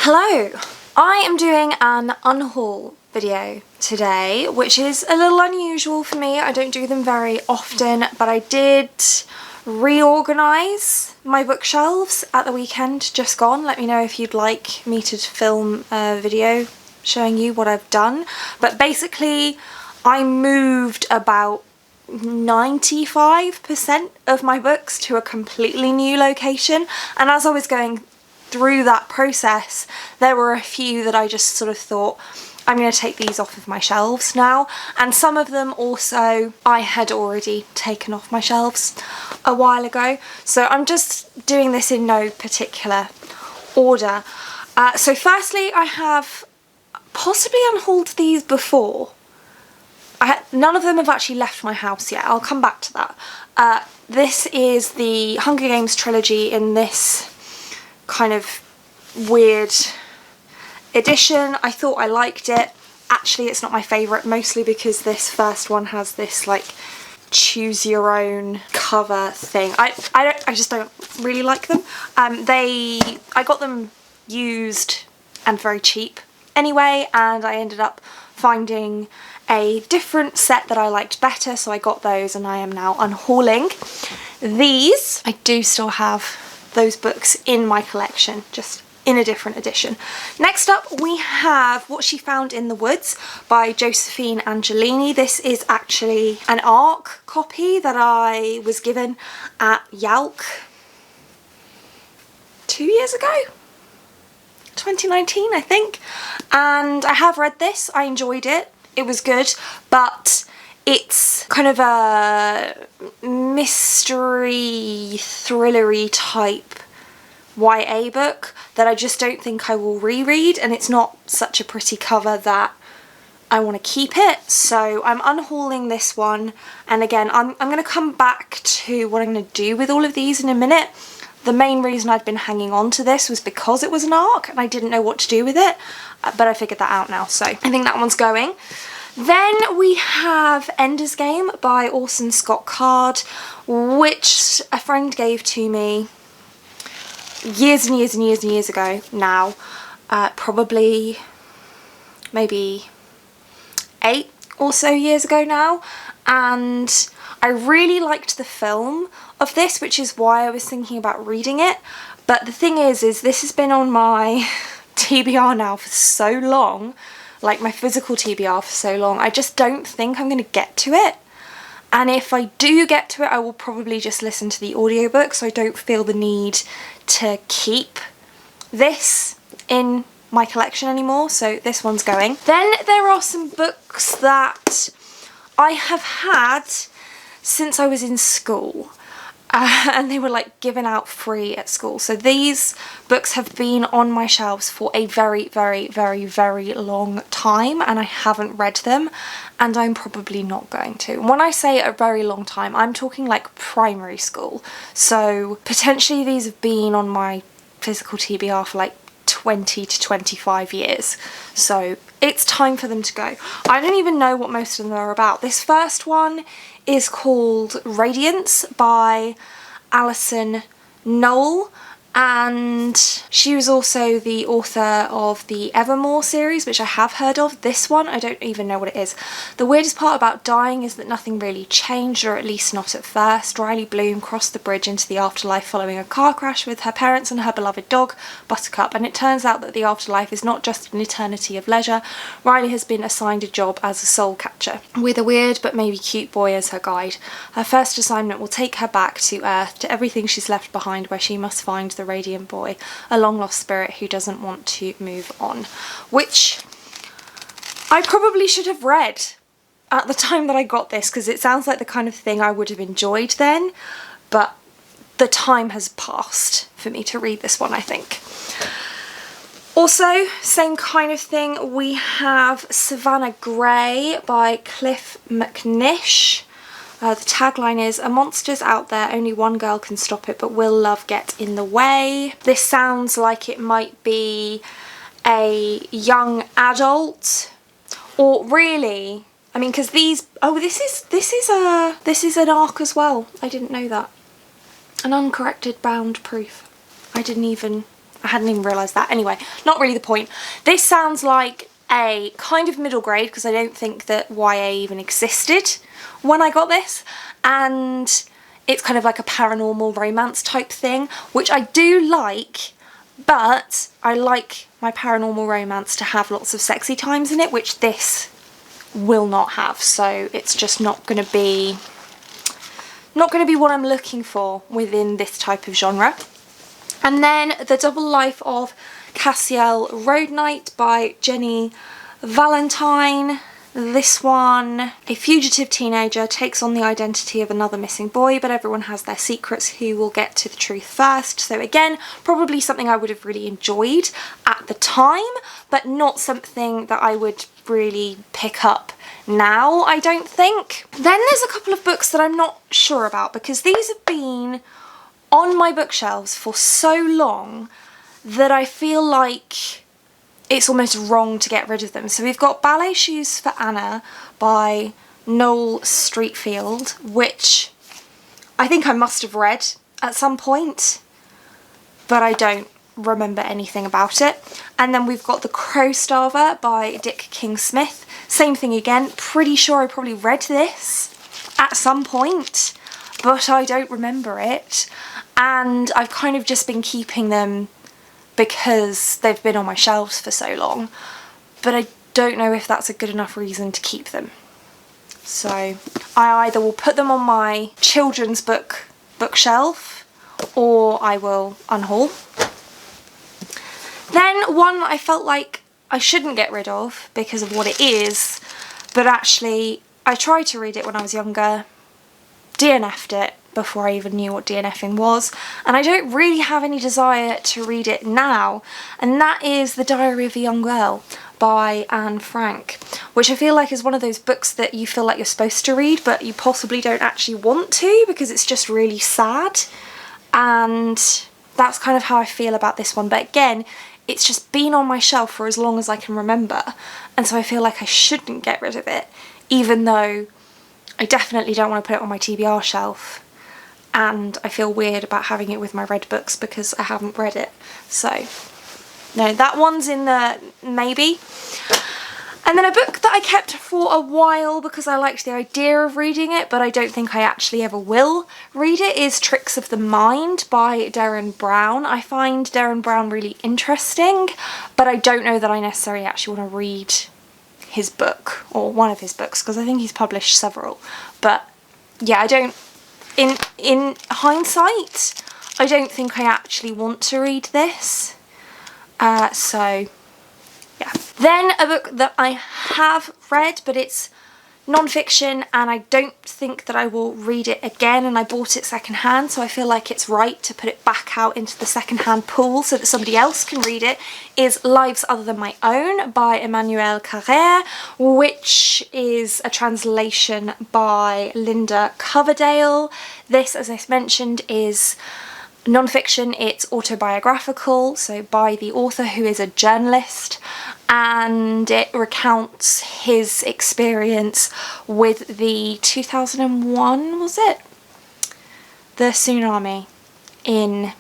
Hello! I am doing an unhaul video today, which is a little unusual for me. I don't do them very often, but I did reorganise my bookshelves at the weekend just gone. Let me know if you'd like me to film a video showing you what I've done. But basically, I moved about 95% of my books to a completely new location, and as I was going through that process, there were a few that I just sort of thought, I'm going to take these off of my shelves now, and some of them also I had already taken off my shelves a while ago, so I'm just doing this in no particular order. So firstly, I have possibly unhauled these before. None of them have actually left my house yet. I'll come back to that. This is the Hunger Games trilogy in this kind of weird edition. I thought I liked it. Actually, it's not my favourite, mostly because this first one has this like choose your own cover thing. I just don't really like them. I got them used and very cheap anyway, and I ended up finding a different set that I liked better, so I got those and I am now unhauling these. I do still have those books in my collection, just in a different edition. Next up we have What She Found in the Woods by Josephine Angelini. This is actually an ARC copy that I was given at Yalc 2 years ago? 2019, I think. And I have read this, I enjoyed it, it was good, but it's kind of a mystery, thrillery type YA book that I just don't think I will reread, and it's not such a pretty cover that I want to keep it, so I'm unhauling this one. And again, I'm going to come back to what I'm going to do with all of these in a minute. The main reason I'd been hanging on to this was because it was an ARC and I didn't know what to do with it, but I figured that out now, so I think that one's going. Then we have Ender's Game by Orson Scott Card, which a friend gave to me years and years and years and years ago now, probably maybe 8 or so years ago now, and I really liked the film of this, which is why I was thinking about reading it. But the thing is this has been on my TBR now for so long, like my physical TBR for so long, I just don't think I'm going to get to it. And if I do get to it, I will probably just listen to the audiobook, so I don't feel the need to keep this in my collection anymore, so this one's going. Then there are some books that I have had since I was in school. And they were like given out free at school. So these books have been on my shelves for a very, very, very, very long time, and I haven't read them, and I'm probably not going to. When I say a very long time, I'm talking like primary school. So potentially these have been on my physical TBR for like 20 to 25 years. So it's time for them to go. I don't even know what most of them are about. This first one is called Radiance by Alison Noel, and she was also the author of the Evermore series, which I have heard of. This one, I don't even know what it is. The weirdest part about dying is that nothing really changed, or at least not at first. Riley Bloom crossed the bridge into the afterlife following a car crash with her parents and her beloved dog, Buttercup, and it turns out that the afterlife is not just an eternity of leisure. Riley has been assigned a job as a soul catcher, with a weird but maybe cute boy as her guide. Her first assignment will take her back to Earth, to everything she's left behind, where she must find the radiant boy, a long lost spirit who doesn't want to move on, which I probably should have read at the time that I got this, because it sounds like the kind of thing I would have enjoyed then, but the time has passed for me to read this one, I think. Also, same kind of thing, we have Savannah Grey by Cliff McNish. The tagline is, "A monster's out there, only one girl can stop it, but will love get in the way?" This sounds like it might be a young adult, or really, I mean, because these, oh, this is an ARC as well. I didn't know that. An uncorrected bound proof. I I hadn't even realised that. Anyway, not really the point. This sounds like a kind of middle grade, because I don't think that YA even existed when I got this, and it's kind of like a paranormal romance type thing, which I do like, but I like my paranormal romance to have lots of sexy times in it, which this will not have, so it's just not going to be what I'm looking for within this type of genre. And then The Double Life of Cassiel Road Knight by Jenny Valentine. This one, a fugitive teenager takes on the identity of another missing boy, but everyone has their secrets. Who will get to the truth first? So again, probably something I would have really enjoyed at the time, but not something that I would really pick up now, I don't think. Then there's a couple of books that I'm not sure about, because these have been on my bookshelves for so long that I feel like it's almost wrong to get rid of them. So we've got Ballet Shoes for Anna by Noel Streatfeild, which I think I must have read at some point, but I don't remember anything about it. And then we've got The Crow Starver by Dick King-Smith. Same thing again, pretty sure I probably read this at some point, but I don't remember it. And I've kind of just been keeping them because they've been on my shelves for so long, but I don't know if that's a good enough reason to keep them. So I either will put them on my children's bookshelf, or I will unhaul. Then one I felt like I shouldn't get rid of because of what it is, but actually I tried to read it when I was younger, DNF'd it before I even knew what DNFing was, and I don't really have any desire to read it now, and that is The Diary of a Young Girl by Anne Frank, which I feel like is one of those books that you feel like you're supposed to read, but you possibly don't actually want to, because it's just really sad, and that's kind of how I feel about this one. But again, it's just been on my shelf for as long as I can remember, and so I feel like I shouldn't get rid of it, even though I definitely don't want to put it on my TBR shelf, and I feel weird about having it with my read books because I haven't read it. So no, that one's in the maybe. And then a book that I kept for a while because I liked the idea of reading it, but I don't think I actually ever will read it, is Tricks of the Mind by Derren Brown. I find Derren Brown really interesting, but I don't know that I necessarily actually want to read his book, or one of his books, because I think he's published several. But yeah, I don't, in hindsight, I don't think I actually want to read this. So yeah. Then a book that I have read, but it's non-fiction, and I don't think that I will read it again, and I bought it secondhand, so I feel like it's right to put it back out into the secondhand pool so that somebody else can read it, is Lives Other Than My Own by Emmanuel Carrère, which is a translation by Linda Coverdale. This, as I mentioned, is non-fiction. It's autobiographical, so by the author, who is a journalist, and it recounts his experience with the 2001, was it? The tsunami in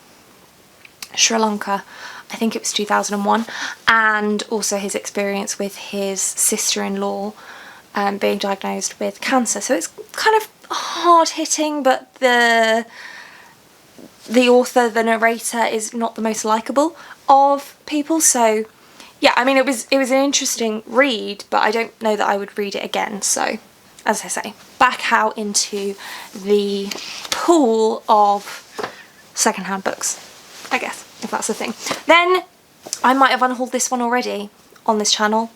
Sri Lanka. I think it was 2001, and also his experience with his sister-in-law being diagnosed with cancer. So it's kind of hard-hitting, but the author, the narrator, is not the most likeable of people. So yeah, I mean, it was an interesting read, but I don't know that I would read it again. So as I say, back out into the pool of secondhand books, I guess, if that's the thing. Then I might have unhauled this one already on this channel.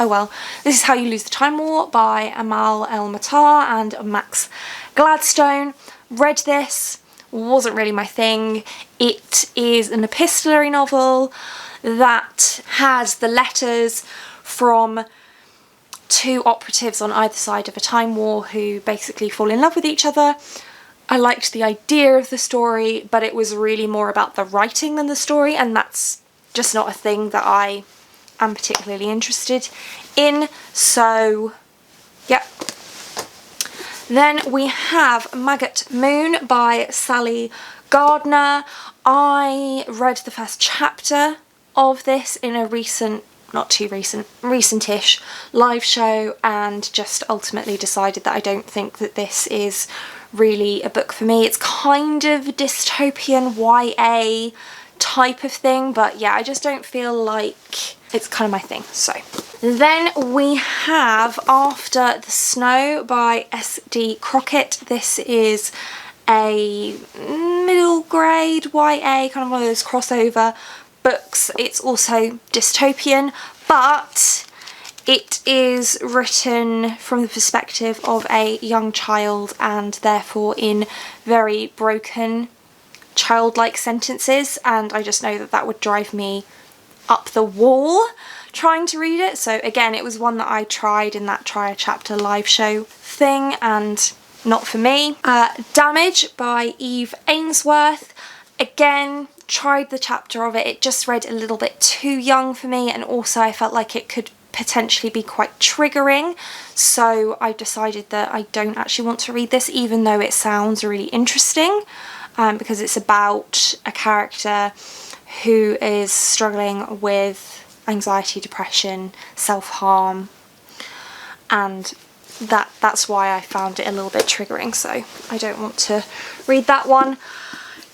Oh well. This is How You Lose the Time War by Amal El-Matar and Max Gladstone. Read this, wasn't really my thing. It is an epistolary novel that has the letters from two operatives on either side of a time war who basically fall in love with each other. I liked the idea of the story, but it was really more about the writing than the story, and that's just not a thing that I am particularly interested in. So yep. Then we have Maggot Moon by Sally Gardner. I read the first chapter of this in a recent-ish live show, and just ultimately decided that I don't think that this is really a book for me. It's kind of dystopian YA type of thing, but yeah, I just don't feel like it's kind of my thing. So then we have After the Snow by S.D. Crockett. This is a middle grade YA, kind of one of those crossover books. It's also dystopian, but it is written from the perspective of a young child, and therefore in very broken childlike sentences, and I just know that that would drive me up the wall trying to read it. So again, it was one that I tried in that try a chapter live show thing, and not for me. Damage by Eve Ainsworth. Again, tried the chapter of it. It just read a little bit too young for me, and also I felt like it could potentially be quite triggering, so I decided that I don't actually want to read this, even though it sounds really interesting, because it's about a character who is struggling with anxiety, depression, self-harm, and that's why I found it a little bit triggering, so I don't want to read that one.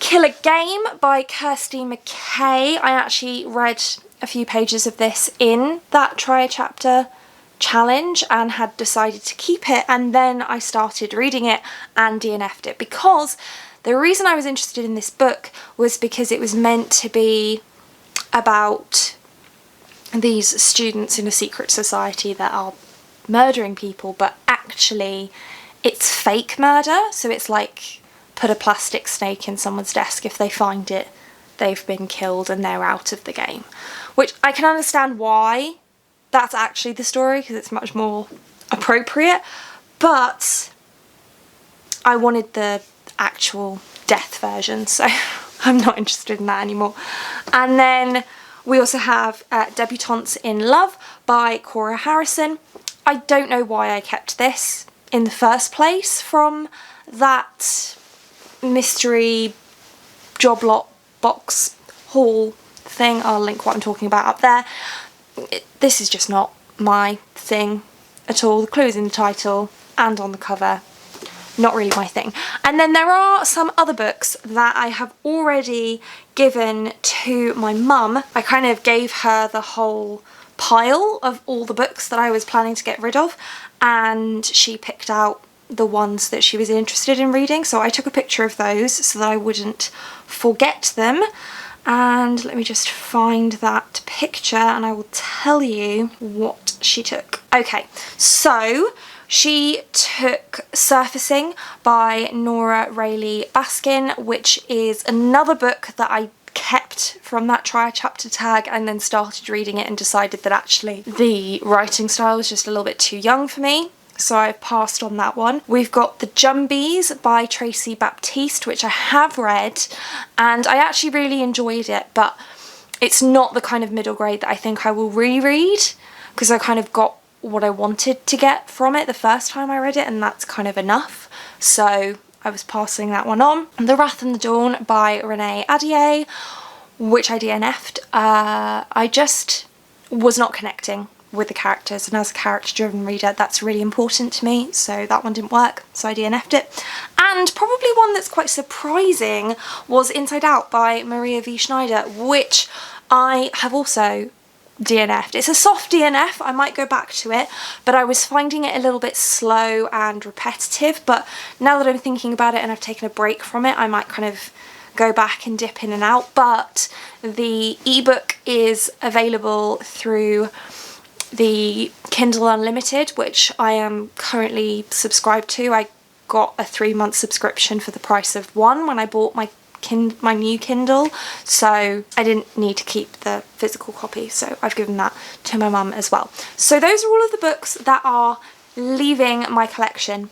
Killer Game by Kirsty McKay. I actually read a few pages of this in that try a chapter challenge and had decided to keep it, and then I started reading it and DNF'd it, because the reason I was interested in this book was because it was meant to be about these students in a secret society that are murdering people, but actually it's fake murder. So it's like, put a plastic snake in someone's desk, if they find it, they've been killed and they're out of the game. Which I can understand why that's actually the story, because it's much more appropriate, but I wanted the actual death version, so I'm not interested in that anymore. And then we also have Debutantes in Love by Cora Harrison. I don't know why I kept this in the first place from that mystery job lot box haul thing. I'll link what I'm talking about up there. This is just not my thing at all. The clue is in the title and on the cover. Not really my thing. And then there are some other books that I have already given to my mum. I kind of gave her the whole pile of all the books that I was planning to get rid of, and she picked out the ones that she was interested in reading, so I took a picture of those so that I wouldn't forget them. And let me just find that picture and I will tell you what she took. Okay, so she took Surfacing by Nora Rayleigh Baskin, which is another book that I kept from that try a chapter tag, and then started reading it and decided that actually the writing style was just a little bit too young for me, so I passed on that one. We've got The Jumbies by Tracy Baptiste, which I have read and I actually really enjoyed it, but it's not the kind of middle grade that I think I will reread, because I kind of got what I wanted to get from it the first time I read it, and that's kind of enough, so I was passing that one on. The Wrath and the Dawn by Renee Adier, which I DNF'd. I just was not connecting with the characters, and as a character-driven reader that's really important to me, so that one didn't work, so I DNF'd it. And probably one that's quite surprising was Inside Out by Maria V. Schneider, which I have also DNF'd. It's a soft DNF, I might go back to it, but I was finding it a little bit slow and repetitive, but now that I'm thinking about it and I've taken a break from it, I might kind of go back and dip in and out. But the ebook is available through the Kindle Unlimited, which I am currently subscribed to. I got a 3-month subscription for the price of one when I bought my new Kindle, so I didn't need to keep the physical copy, so I've given that to my mum as well. So those are all of the books that are leaving my collection,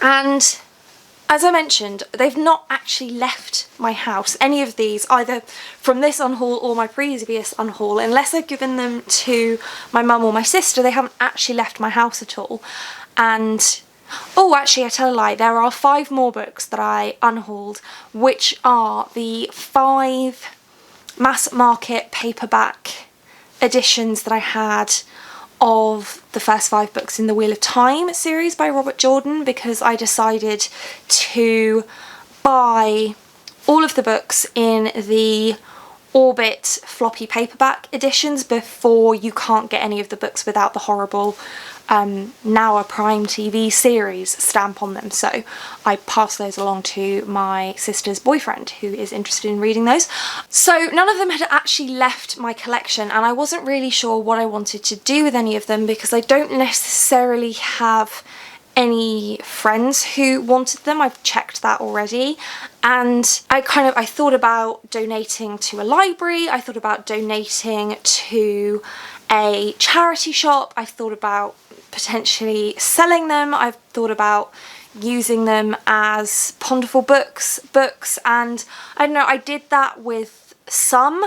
and as I mentioned, they've not actually left my house, any of these, either from this unhaul or my previous unhaul. Unless I've given them to my mum or my sister, they haven't actually left my house at all. And Oh, actually, I tell a lie. There are 5 more books that I unhauled, which are the 5 mass market paperback editions that I had of the first 5 books in the Wheel of Time series by Robert Jordan, because I decided to buy all of the books in the Orbit floppy paperback editions before you can't get any of the books without the horrible now a Prime TV series stamp on them. So I passed those along to my sister's boyfriend, who is interested in reading those. So none of them had actually left my collection, and I wasn't really sure what I wanted to do with any of them because I don't necessarily have any friends who wanted them. I've checked that already, and I thought about donating to a library, I thought about donating to a charity shop, I thought about potentially selling them, I've thought about using them as Ponderful books, and I don't know, I did that with some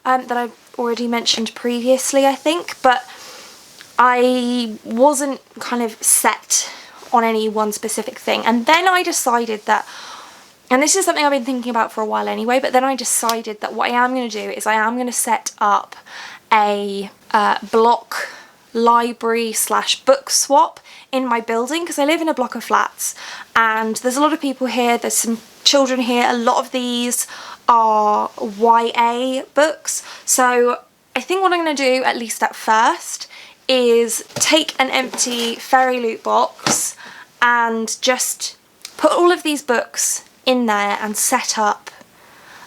that I've already mentioned previously, I think, but I wasn't kind of set on any one specific thing. And then I decided that, and this is something I've been thinking about for a while anyway, but then I decided that what I am going to do is I am going to set up a block library / book swap in my building, because I live in a block of flats and there's a lot of people here, there's some children here, a lot of these are YA books. So I think what I'm going to do, at least at first, is take an empty Fairy Loot box and just put all of these books in there and set up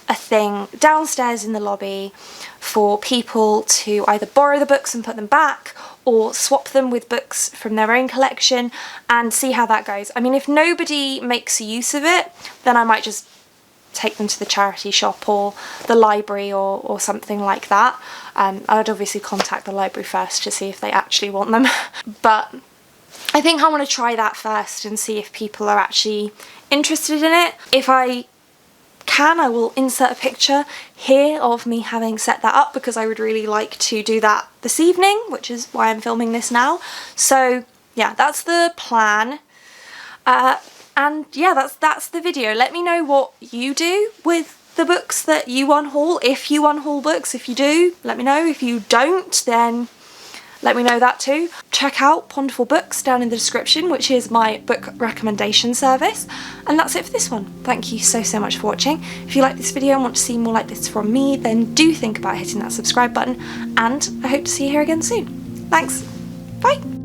a thing downstairs in the lobby for people to either borrow the books and put them back or swap them with books from their own collection and see how that goes. I mean, if nobody makes use of it, then I might just take them to the charity shop or the library or something like that. I would obviously contact the library first to see if they actually want them. But I think I want to try that first and see if people are actually interested in it. If I can, I will insert a picture here of me having set that up, because I would really like to do that this evening, which is why I'm filming this now. So yeah, that's the plan. And yeah, that's the video. Let me know what you do with the books that you unhaul, if you unhaul books. If you do, let me know. If you don't, then let me know that too. Check out Ponderful Books down in the description, which is my book recommendation service. And that's it for this one. Thank you so much for watching. If you like this video and want to see more like this from me, then do think about hitting that subscribe button, and I hope to see you here again soon. Thanks. Bye.